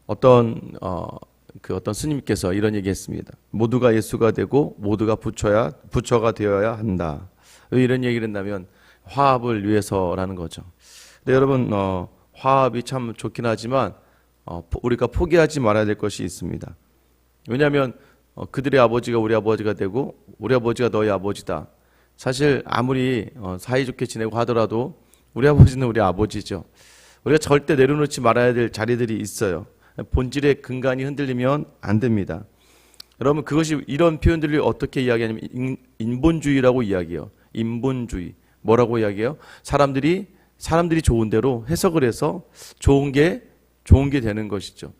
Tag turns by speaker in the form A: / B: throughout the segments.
A: 어떤 스님께서 이런 얘기했습니다. 모두가 예수가 되고 모두가 부처가 되어야 한다. 왜 이런 얘기를 한다면 화합을 위해서라는 거죠. 근데 여러분 화합이 참 좋긴 하지만 우리가 포기하지 말아야 될 것이 있습니다. 왜냐하면 그들의 아버지가 우리 아버지가 되고 우리 아버지가 너희 아버지다. 사실 아무리 사이좋게 지내고 하더라도 우리 아버지는 우리 아버지죠. 우리가 절대 내려놓지 말아야 될 자리들이 있어요. 본질의 근간이 흔들리면 안 됩니다. 여러분 그것이 이런 표현들을 어떻게 이야기하냐면 인본주의라고 이야기해요. 인본주의. 뭐라고 이야기해요? 사람들이 좋은 대로 해석을 해서 좋은 게 되는 것이죠.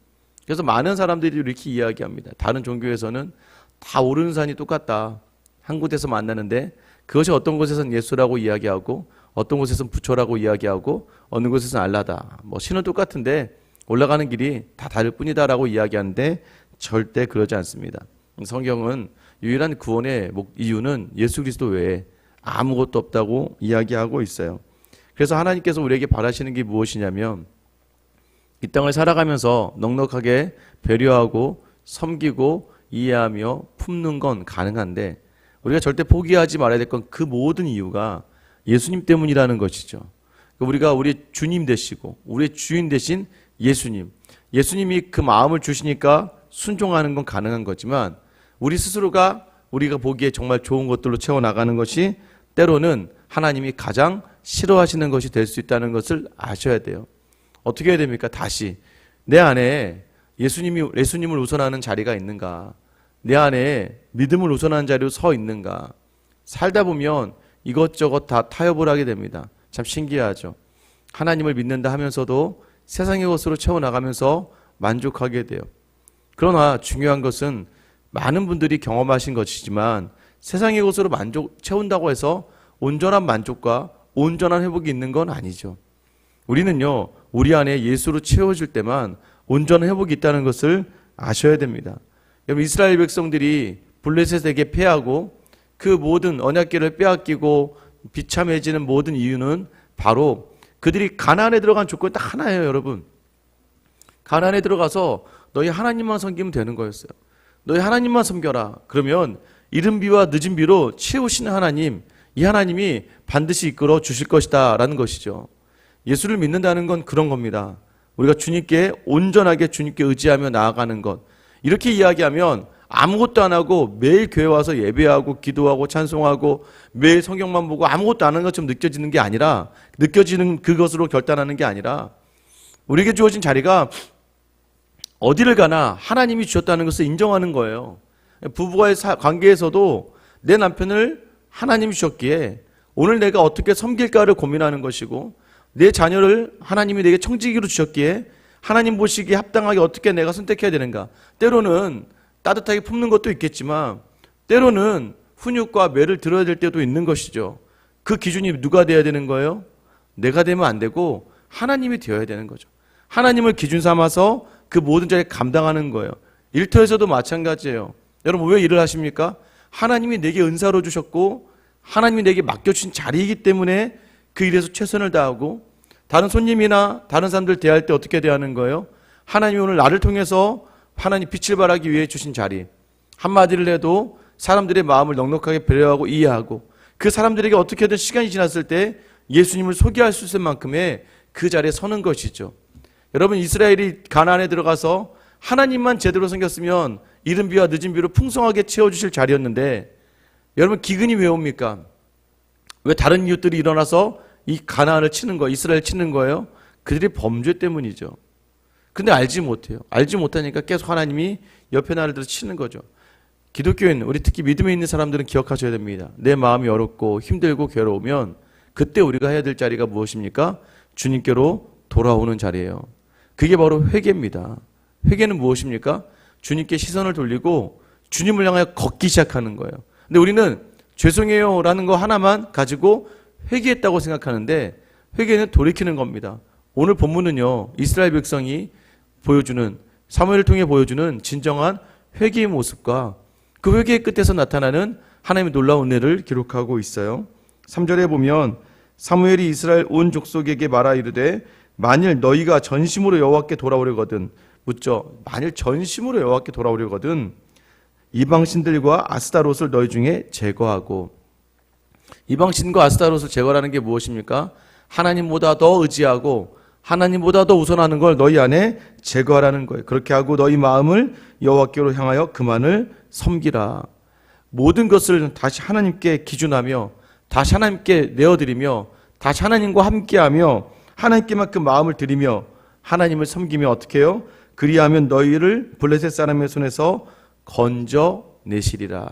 A: 그래서 많은 사람들이 이렇게 이야기합니다. 다른 종교에서는 다 오르는 산이 똑같다. 한 곳에서 만나는데 그것이 어떤 곳에서는 예수라고 이야기하고 어떤 곳에서는 부처라고 이야기하고 어느 곳에서는 알라다. 신은 똑같은데 올라가는 길이 다 다를 뿐이다라고 이야기하는데 절대 그러지 않습니다. 성경은 유일한 구원의 이유는 예수 그리스도 외에 아무것도 없다고 이야기하고 있어요. 그래서 하나님께서 우리에게 바라시는 게 무엇이냐면 이 땅을 살아가면서 넉넉하게 배려하고 섬기고 이해하며 품는 건 가능한데 우리가 절대 포기하지 말아야 될 건 그 모든 이유가 예수님 때문이라는 것이죠. 우리가 우리 주님 되시고 우리의 주인 되신 예수님이 그 마음을 주시니까 순종하는 건 가능한 거지만 우리 스스로가 우리가 보기에 정말 좋은 것들로 채워나가는 것이 때로는 하나님이 가장 싫어하시는 것이 될 수 있다는 것을 아셔야 돼요. 어떻게 해야 됩니까? 다시 내 안에 예수님을 우선하는 자리가 있는가? 내 안에 믿음을 우선하는 자리로 서 있는가? 살다 보면 이것저것 다 타협을 하게 됩니다. 참 신기하죠. 하나님을 믿는다 하면서도 세상의 것으로 채워나가면서 만족하게 돼요. 그러나 중요한 것은 많은 분들이 경험하신 것이지만 세상의 것으로 채운다고 해서 온전한 만족과 온전한 회복이 있는 건 아니죠. 우리는요, 우리 안에 예수로 채워질 때만 온전한 회복이 있다는 것을 아셔야 됩니다. 여러분, 이스라엘 백성들이 블레셋에게 패하고 그 모든 언약궤를 빼앗기고 비참해지는 모든 이유는 바로 그들이 가나안에 들어간 조건이 딱 하나예요, 여러분. 가나안에 들어가서 너희 하나님만 섬기면 되는 거였어요. 너희 하나님만 섬겨라. 그러면 이른 비와 늦은 비로 채우시는 하나님, 이 하나님이 반드시 이끌어 주실 것이다 라는 것이죠. 예수를 믿는다는 건 그런 겁니다. 우리가 주님께 온전하게 주님께 의지하며 나아가는 것. 이렇게 이야기하면 아무것도 안 하고 매일 교회 와서 예배하고 기도하고 찬송하고 매일 성경만 보고 아무것도 안 하는 것처럼 느껴지는 게 아니라, 느껴지는 그것으로 결단하는 게 아니라 우리에게 주어진 자리가 어디를 가나 하나님이 주셨다는 것을 인정하는 거예요. 부부와의 관계에서도 내 남편을 하나님이 주셨기에 오늘 내가 어떻게 섬길까를 고민하는 것이고, 내 자녀를 하나님이 내게 청지기로 주셨기에 하나님 보시기에 합당하게 어떻게 내가 선택해야 되는가. 때로는 따뜻하게 품는 것도 있겠지만 때로는 훈육과 매를 들어야 될 때도 있는 것이죠. 그 기준이 누가 돼야 되는 거예요? 내가 되면 안 되고 하나님이 되어야 되는 거죠. 하나님을 기준 삼아서 그 모든 자리에 감당하는 거예요. 일터에서도 마찬가지예요. 여러분, 왜 일을 하십니까? 하나님이 내게 은사로 주셨고 하나님이 내게 맡겨주신 자리이기 때문에 그 일에서 최선을 다하고, 다른 손님이나 다른 사람들 대할 때 어떻게 대하는 거예요? 하나님이 오늘 나를 통해서 하나님 빛을 발하기 위해 주신 자리, 한마디를 해도 사람들의 마음을 넉넉하게 배려하고 이해하고 그 사람들에게 어떻게든 시간이 지났을 때 예수님을 소개할 수 있을 만큼의 그 자리에 서는 것이죠. 여러분, 이스라엘이 가나안에 들어가서 하나님만 제대로 섬겼으면 이른 비와 늦은 비로 풍성하게 채워주실 자리였는데, 여러분, 기근이 왜 옵니까? 왜 다른 이웃들이 일어나서 이 가나안을 치는 거예요? 이스라엘 치는 거예요? 그들의 범죄 때문이죠. 근데 알지 못해요. 알지 못하니까 계속 하나님이 옆에 나를 들어 치는 거죠. 기독교인, 우리 특히 믿음에 있는 사람들은 기억하셔야 됩니다. 내 마음이 어렵고 힘들고 괴로우면 그때 우리가 해야 될 자리가 무엇입니까? 주님께로 돌아오는 자리예요. 그게 바로 회개입니다. 회개는 무엇입니까? 주님께 시선을 돌리고 주님을 향하여 걷기 시작하는 거예요. 근데 우리는 죄송해요 라는 거 하나만 가지고 회개했다고 생각하는데, 회개는 돌이키는 겁니다. 오늘 본문은요, 이스라엘 백성이 보여주는, 사무엘을 통해 보여주는 진정한 회개의 모습과 그 회개의 끝에서 나타나는 하나님의 놀라운 은혜를 기록하고 있어요. 3절에 보면 사무엘이 이스라엘 온 족속에게 말하 이르되 만일 너희가 전심으로 여호와께 돌아오려거든 묻죠. 만일 전심으로 여호와께 돌아오려거든 이방신들과 아스타롯을 너희 중에 제거하고. 이방신과 아스타롯을 제거하는 게 무엇입니까? 하나님보다 더 의지하고 하나님보다 더 우선하는 걸 너희 안에 제거하라는 거예요. 그렇게 하고 너희 마음을 여호와께로 향하여 그만을 섬기라. 모든 것을 다시 하나님께 기준하며 다시 하나님께 내어드리며 다시 하나님과 함께하며 하나님께만 그 마음을 드리며 하나님을 섬기며 어떻게 해요? 그리하면 너희를 블레셋 사람의 손에서 건져내시리라.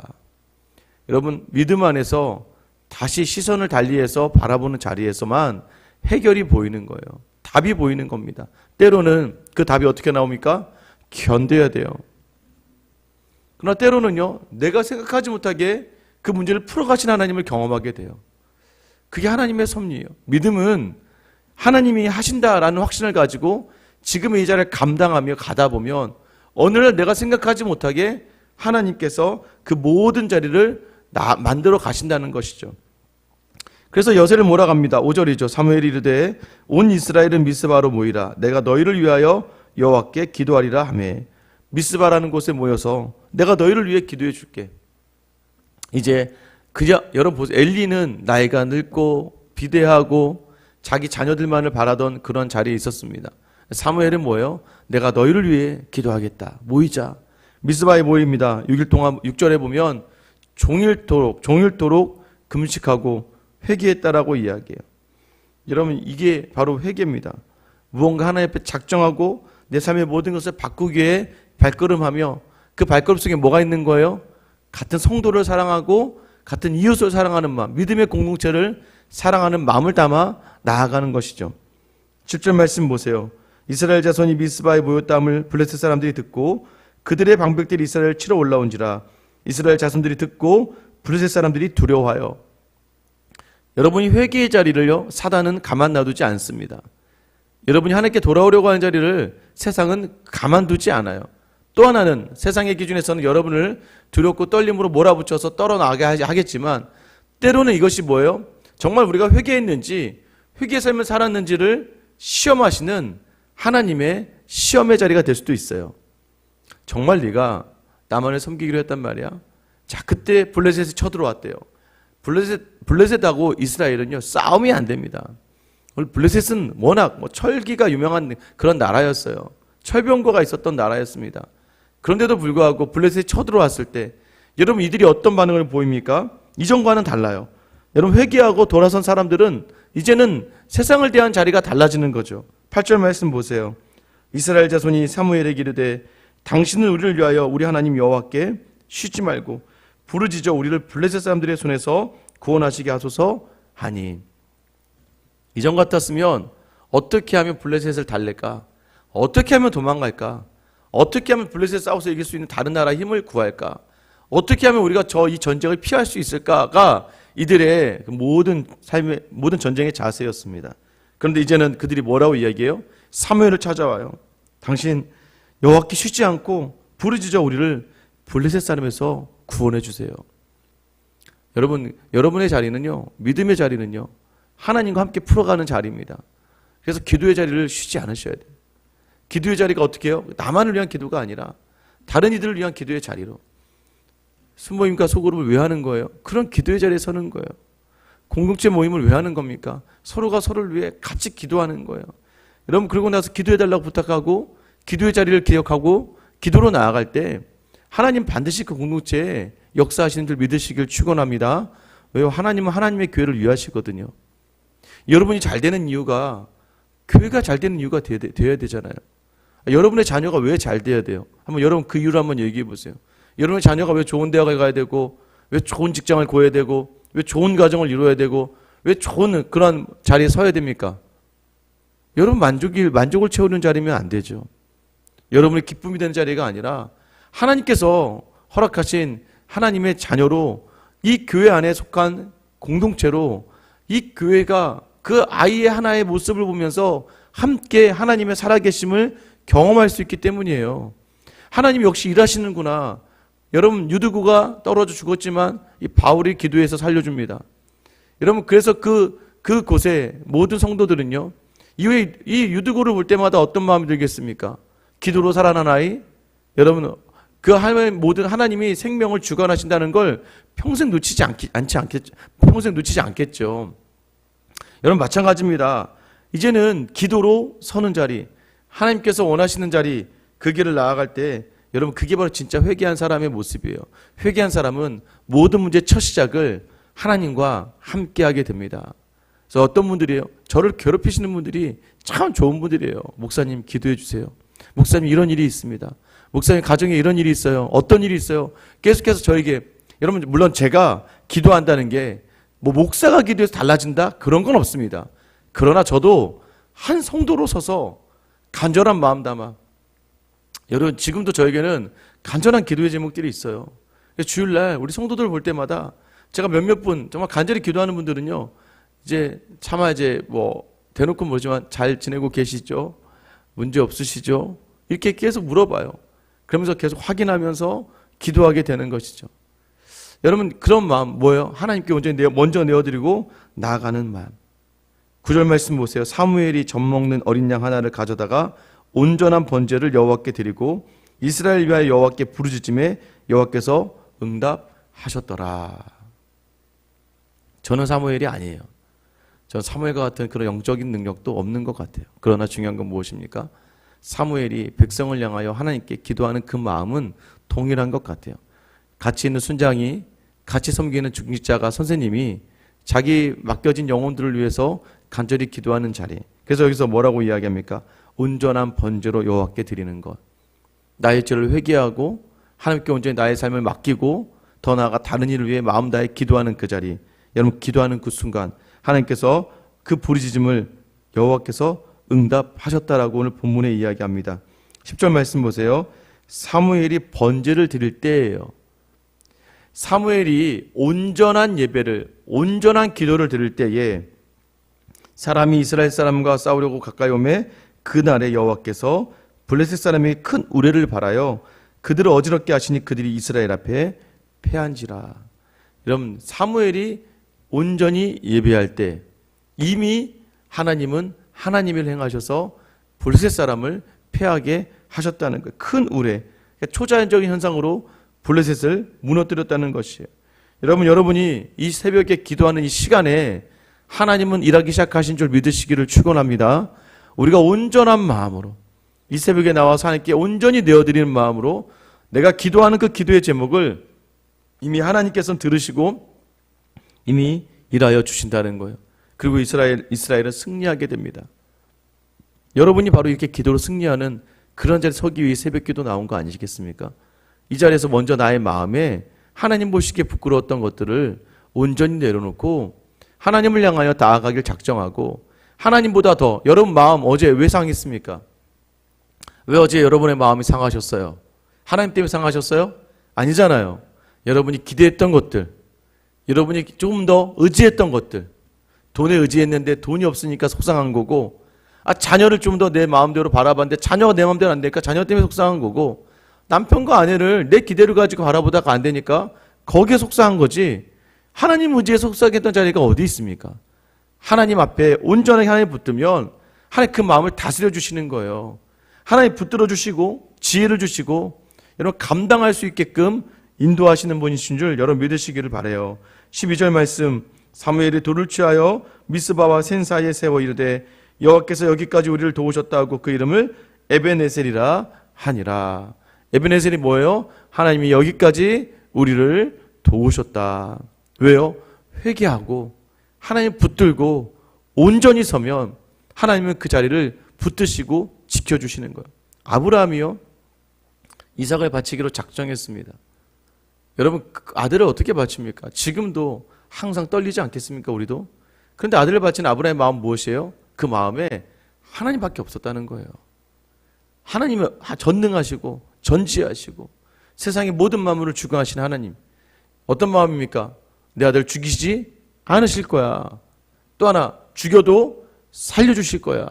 A: 여러분, 믿음 안에서 다시 시선을 달리해서 바라보는 자리에서만 해결이 보이는 거예요. 답이 보이는 겁니다. 때로는 그 답이 어떻게 나옵니까? 견뎌야 돼요. 그러나 때로는요, 내가 생각하지 못하게 그 문제를 풀어가신 하나님을 경험하게 돼요. 그게 하나님의 섭리예요. 믿음은 하나님이 하신다라는 확신을 가지고 지금의 이 자리를 감당하며 가다 보면 어느 날 내가 생각하지 못하게 하나님께서 그 모든 자리를 만들어 가신다는 것이죠. 그래서 여세를 몰아갑니다. 5절이죠. 사무엘이 이르되 온 이스라엘은 미스바로 모이라. 내가 너희를 위하여 여호와께 기도하리라 하매. 미스바라는 곳에 모여서 내가 너희를 위해 기도해 줄게. 이제 여러분 보세요. 엘리는 나이가 늙고 비대하고 자기 자녀들만을 바라던 그런 자리에 있었습니다. 사무엘은 뭐예요? 내가 너희를 위해 기도하겠다. 모이자. 미스바에 모입니다. 6일 동안 6절에 보면 종일토록 금식하고 회개했다라고 이야기해요. 여러분, 이게 바로 회개입니다. 무언가 하나님 앞에 작정하고 내 삶의 모든 것을 바꾸기 위해 발걸음하며 그 발걸음 속에 뭐가 있는 거예요? 같은 성도를 사랑하고 같은 이웃을 사랑하는 마음, 믿음의 공동체를 사랑하는 마음을 담아 나아가는 것이죠. 7절 말씀 보세요. 이스라엘 자손이 미스바에 모였다함을 블레셋 사람들이 듣고 그들의 방백들이 이스라엘을 치러 올라온지라. 이스라엘 자손들이 듣고 블레셋 사람들이 두려워하여. 여러분이 회개의 자리를요, 사단은 가만 놔두지 않습니다. 여러분이 하나님께 돌아오려고 하는 자리를 세상은 가만두지 않아요. 또 하나는 세상의 기준에서는 여러분을 두렵고 떨림으로 몰아붙여서 떨어나가게 하겠지만 때로는 이것이 뭐예요? 정말 우리가 회개했는지 회개의 삶을 살았는지를 시험하시는 하나님의 시험의 자리가 될 수도 있어요. 정말 네가 나만을 섬기기로 했단 말이야. 자, 그때 블레셋이 쳐들어왔대요. 블레셋하고 이스라엘은요, 싸움이 안 됩니다. 블레셋은 워낙 철기가 유명한 그런 나라였어요. 철병거가 있었던 나라였습니다. 그런데도 불구하고 블레셋이 쳐들어왔을 때 여러분 이들이 어떤 반응을 보입니까? 이전과는 달라요. 여러분 회개하고 돌아선 사람들은 이제는 세상을 대한 자리가 달라지는 거죠. 8절 말씀 보세요. 이스라엘 자손이 사무엘에게 이르되 당신은 우리를 위하여 우리 하나님 여호와께 쉬지 말고 부르짖어 우리를 블레셋 사람들의 손에서 구원하시게 하소서 하니. 이전 같았으면 어떻게 하면 블레셋을 달랠까? 어떻게 하면 도망갈까? 어떻게 하면 블레셋 싸워서 이길 수 있는 다른 나라의 힘을 구할까? 어떻게 하면 우리가 이 전쟁을 피할 수 있을까가 이들의 모든 삶의 모든 전쟁의 자세였습니다. 그런데 이제는 그들이 뭐라고 이야기해요? 사무엘을 찾아와요. 당신 여호와께 쉬지 않고 부르짖어 우리를 블레셋 사람에서 구원해 주세요. 여러분의 자리는요, 믿음의 자리는요, 하나님과 함께 풀어가는 자리입니다. 그래서 기도의 자리를 쉬지 않으셔야 돼요. 기도의 자리가 어떻게 해요? 나만을 위한 기도가 아니라 다른 이들을 위한 기도의 자리로. 순모임과 소그룹을 왜 하는 거예요? 그런 기도의 자리에 서는 거예요. 공동체 모임을 왜 하는 겁니까? 서로가 서로를 위해 같이 기도하는 거예요. 여러분, 그러고 나서 기도해달라고 부탁하고 기도의 자리를 기억하고 기도로 나아갈 때 하나님 반드시 그 공동체에 역사하시는 줄 믿으시길 축원합니다. 왜요? 하나님은 하나님의 교회를 위하시거든요. 여러분이 잘 되는 이유가 교회가 잘 되는 이유가 되어야 되잖아요. 여러분의 자녀가 왜 잘 돼야 돼요? 한번 여러분 그 이유를 한번 얘기해 보세요. 여러분의 자녀가 왜 좋은 대학에 가야 되고, 왜 좋은 직장을 구해야 되고, 왜 좋은 가정을 이루어야 되고, 왜 좋은 그런 자리에 서야 됩니까? 여러분 만족을 채우는 자리면 안 되죠. 여러분의 기쁨이 되는 자리가 아니라 하나님께서 허락하신 하나님의 자녀로 이 교회 안에 속한 공동체로 이 교회가 그 아이의 하나의 모습을 보면서 함께 하나님의 살아계심을 경험할 수 있기 때문이에요. 하나님 역시 일하시는구나. 여러분 유두구가 떨어져 죽었지만 이 바울이 기도해서 살려줍니다. 여러분 그래서 그곳에 모든 성도들은요, 이 유두구를 볼 때마다 어떤 마음이 들겠습니까? 기도로 살아난 아이, 여러분 그 모든 하나님이 생명을 주관하신다는 걸 평생 놓치지 않겠죠. 여러분 마찬가지입니다. 이제는 기도로 서는 자리, 하나님께서 원하시는 자리, 그 길을 나아갈 때 여러분 그게 바로 진짜 회개한 사람의 모습이에요. 회개한 사람은 모든 문제의 첫 시작을 하나님과 함께하게 됩니다. 그래서 어떤 분들이에요? 저를 괴롭히시는 분들이 참 좋은 분들이에요. 목사님 기도해 주세요. 목사님 이런 일이 있습니다. 목사님 가정에 이런 일이 있어요. 어떤 일이 있어요? 계속해서 저에게, 여러분 물론 제가 기도한다는 게 뭐 목사가 기도해서 달라진다? 그런 건 없습니다. 그러나 저도 한 성도로 서서 간절한 마음 담아, 여러분 지금도 저에게는 간절한 기도의 제목들이 있어요. 주일날 우리 성도들 볼 때마다 제가 몇몇 분 정말 간절히 기도하는 분들은요, 이제 차마 이제 뭐 대놓고 모르지만 잘 지내고 계시죠? 문제 없으시죠? 이렇게 계속 물어봐요. 그러면서 계속 확인하면서 기도하게 되는 것이죠. 여러분 그런 마음 뭐예요? 하나님께 먼저 내어드리고 나아가는 마음. 9절 말씀 보세요. 사무엘이 젖먹는 어린 양 하나를 가져다가 온전한 번제를 여호와께 드리고 이스라엘 위하여 여호와께 부르짖음에 여호와께서 응답하셨더라. 저는 사무엘이 아니에요. 전 사무엘과 같은 그런 영적인 능력도 없는 것 같아요. 그러나 중요한 건 무엇입니까? 사무엘이 백성을 향하여 하나님께 기도하는 그 마음은 동일한 것 같아요. 같이 있는 순장이, 같이 섬기는 중직자가, 선생님이 자기 맡겨진 영혼들을 위해서 간절히 기도하는 자리. 그래서 여기서 뭐라고 이야기합니까? 온전한 번제로 여호와께 드리는 것. 나의 죄를 회개하고 하나님께 온전히 나의 삶을 맡기고 더 나아가 다른 일을 위해 마음 다해 기도하는 그 자리. 여러분 기도하는 그 순간 하나님께서 그 부르짖음을 여호와께서 응답하셨다라고 오늘 본문에 이야기합니다. 10절 말씀 보세요. 사무엘이 번제를 드릴 때예요. 사무엘이 온전한 예배를, 온전한 기도를 드릴 때에 사람이 이스라엘 사람과 싸우려고 가까이 오매 그날에 여호와께서 블레셋 사람이 큰 우레를 발하여 그들을 어지럽게 하시니 그들이 이스라엘 앞에 패한지라. 여러분 사무엘이 온전히 예배할 때 이미 하나님은 하나님을 행하셔서 블레셋 사람을 패하게 하셨다는 거예요. 큰 우레, 초자연적인 현상으로 블레셋을 무너뜨렸다는 것이에요. 여러분이 이 새벽에 기도하는 이 시간에 하나님은 일하기 시작하신 줄 믿으시기를 축원합니다. 우리가 온전한 마음으로 이 새벽에 나와서 하나님께 온전히 내어드리는 마음으로 내가 기도하는 그 기도의 제목을 이미 하나님께서는 들으시고 이미 일하여 주신다는 거예요. 그리고 이스라엘은 승리하게 됩니다. 여러분이 바로 이렇게 기도로 승리하는 그런 자리에 서기 위해 새벽 기도 나온 거 아니시겠습니까? 이 자리에서 먼저 나의 마음에 하나님 보시기에 부끄러웠던 것들을 온전히 내려놓고 하나님을 향하여 나아가길 작정하고, 하나님보다 더 여러분 마음 어제 왜 상했습니까? 왜 어제 여러분의 마음이 상하셨어요? 하나님 때문에 상하셨어요? 아니잖아요. 여러분이 기대했던 것들, 여러분이 조금 더 의지했던 것들, 돈에 의지했는데 돈이 없으니까 속상한 거고, 자녀를 좀 더 내 마음대로 바라봤는데 자녀가 내 마음대로 안 되니까 자녀 때문에 속상한 거고, 남편과 아내를 내 기대를 가지고 바라보다가 안 되니까 거기에 속상한 거지, 하나님 의지에 속삭였던 자리가 어디 있습니까? 하나님 앞에 온전하게 하나님 붙들면 하나님 그 마음을 다스려 주시는 거예요. 하나님 붙들어 주시고 지혜를 주시고 여러분 감당할 수 있게끔 인도하시는 분이신 줄 여러분 믿으시기를 바라요. 12절 말씀, 사무엘이 돌을 취하여 미스바와 센 사이에 세워 이르되 여호와께서 여기까지 우리를 도우셨다고 그 이름을 에베네셀이라 하니라. 에베네셀이 뭐예요? 하나님이 여기까지 우리를 도우셨다. 왜요? 회개하고 하나님 붙들고 온전히 서면 하나님은 그 자리를 붙드시고 지켜주시는 거예요. 아브라함이요, 이삭을 바치기로 작정했습니다. 여러분 아들을 어떻게 바칩니까? 지금도 항상 떨리지 않겠습니까? 우리도. 그런데 아들을 바친 아브라함의 마음 무엇이에요? 그 마음에 하나님밖에 없었다는 거예요. 하나님은 전능하시고 전지하시고 세상의 모든 만물을 주관하시는 하나님. 어떤 마음입니까? 내 아들 죽이지 않으실 거야. 또 하나, 죽여도 살려주실 거야.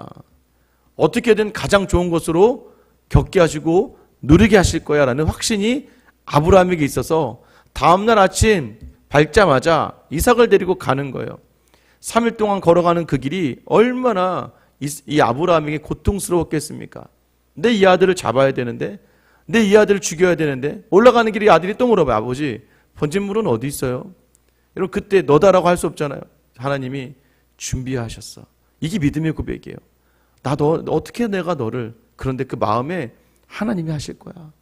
A: 어떻게든 가장 좋은 것으로 겪게 하시고 누리게 하실 거야 라는 확신이 아브라함에게 있어서 다음날 아침 밝자마자 이삭을 데리고 가는 거예요. 3일 동안 걸어가는 그 길이 얼마나 이 아브라함에게 고통스러웠겠습니까? 내 이 아들을 잡아야 되는데, 내 이 아들을 죽여야 되는데, 올라가는 길에 아들이 또 물어봐요. 아버지, 번제물은 어디 있어요? 여러분, 그때 너다라고 할 수 없잖아요. 하나님이 준비하셨어. 이게 믿음의 고백이에요. 어떻게 내가 너를, 그런데 그 마음에 하나님이 하실 거야.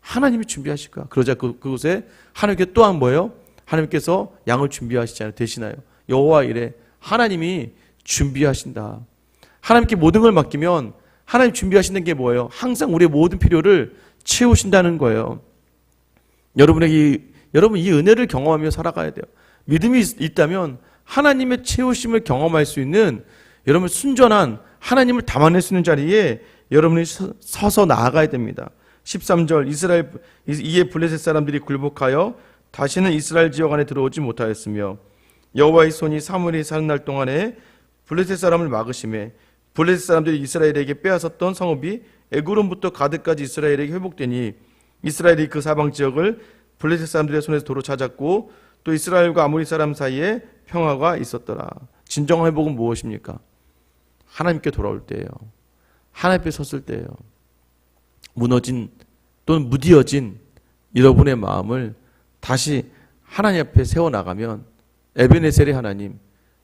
A: 하나님이 준비하실 거야. 그러자 그곳에 하나님께 또한 뭐예요? 하나님께서 양을 준비하시잖아요. 대신하여. 여호와 이래. 하나님이 준비하신다. 하나님께 모든 걸 맡기면 하나님 준비하시는 게 뭐예요? 항상 우리의 모든 필요를 채우신다는 거예요. 여러분 이 은혜를 경험하며 살아가야 돼요. 믿음이 있다면 하나님의 채우심을 경험할 수 있는, 여러분 순전한 하나님을 담아낼 수 있는 자리에 여러분이 서서 나아가야 됩니다. 13절 이에 블레셋 사람들이 굴복하여 다시는 이스라엘 지역 안에 들어오지 못하였으며 여호와의 손이 사무엘이 사는 날 동안에 블레셋 사람을 막으심에 블레셋 사람들이 이스라엘에게 빼앗았던 성읍이 에그론부터 가드까지 이스라엘에게 회복되니 이스라엘이 그 사방 지역을 블레셋 사람들의 손에서 도로 찾았고 또 이스라엘과 아모리 사람 사이에 평화가 있었더라. 진정한 회복은 무엇입니까? 하나님께 돌아올 때예요. 하나님 앞에 섰을 때예요. 무너진 또는 무디어진 여러분의 마음을 다시 하나님 앞에 세워나가면 에베네셀의 하나님,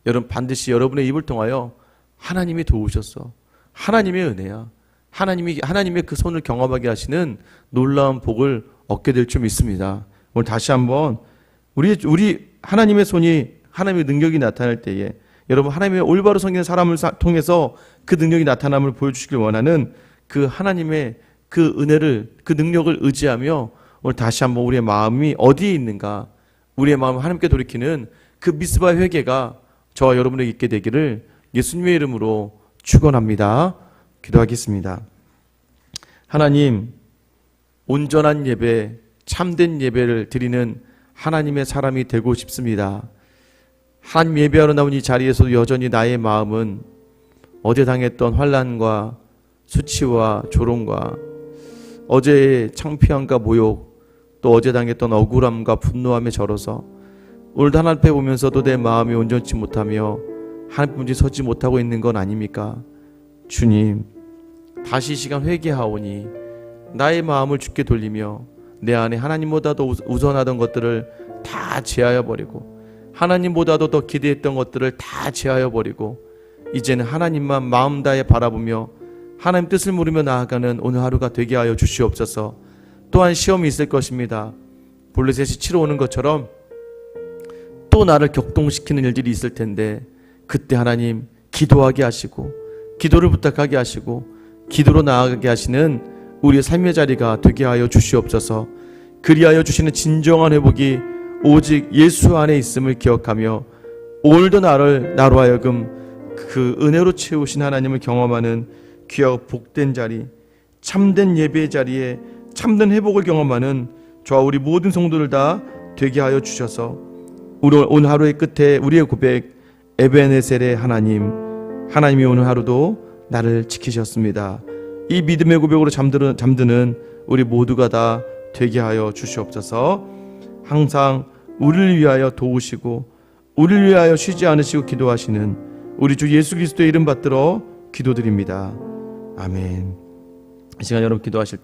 A: 여러분 반드시 여러분의 입을 통하여 하나님이 도우셨어. 하나님의 은혜야. 하나님의 그 손을 경험하게 하시는 놀라운 복을 얻게 될 줄 믿습니다. 오늘 다시 한번 우리 하나님의 손이, 하나님의 능력이 나타날 때에 여러분 하나님의 올바로 섬기는 사람을 통해서 그 능력이 나타남을 보여주시길 원하는 그 하나님의 그 은혜를, 그 능력을 의지하며 오늘 다시 한번 우리의 마음이 어디에 있는가, 우리의 마음을 하나님께 돌이키는 그 미스바 회개가 저와 여러분에게 있게 되기를 예수님의 이름으로 축원합니다. 기도하겠습니다. 하나님, 온전한 예배, 참된 예배를 드리는 하나님의 사람이 되고 싶습니다. 하나님 예배하러 나온 이 자리에서도 여전히 나의 마음은 어제 당했던 환난과 수치와 조롱과 어제의 창피함과 모욕, 또 어제 당했던 억울함과 분노함에 절어서 오늘도 하나님 앞에 보면서도 내 마음이 온전치 못하며 하나님 품지 서지 못하고 있는 건 아닙니까? 주님, 다시 이 시간 회개하오니 나의 마음을 주께 돌리며 내 안에 하나님보다도 우선하던 것들을 다 제하여 버리고 하나님보다도 더 기대했던 것들을 다 제하여 버리고 이제는 하나님만 마음 다해 바라보며 하나님 뜻을 물으며 나아가는 오늘 하루가 되게 하여 주시옵소서. 또한 시험이 있을 것입니다. 블레셋이 치러 오는 것처럼 또 나를 격동시키는 일들이 있을 텐데 그때 하나님 기도하게 하시고 기도를 부탁하게 하시고 기도로 나아가게 하시는 우리의 삶의 자리가 되게 하여 주시옵소서. 그리하여 주시는 진정한 회복이 오직 예수 안에 있음을 기억하며 오늘도 나로 하여금 그 은혜로 채우신 하나님을 경험하는 귀하고 복된 자리, 참된 예배의 자리에 참된 회복을 경험하는 저와 우리 모든 성도들 다 되게 하여 주셔서 오늘 하루의 끝에 우리의 고백, 에베네셀의 하나님이 오늘 하루도 나를 지키셨습니다. 이 믿음의 고백으로 잠드는 우리 모두가 다 되게 하여 주시옵소서. 항상 우리를 위하여 도우시고 우리를 위하여 쉬지 않으시고 기도하시는 우리 주 예수 그리스도의 이름 받들어 기도드립니다. 아멘. 이 시간 여러분 기도하실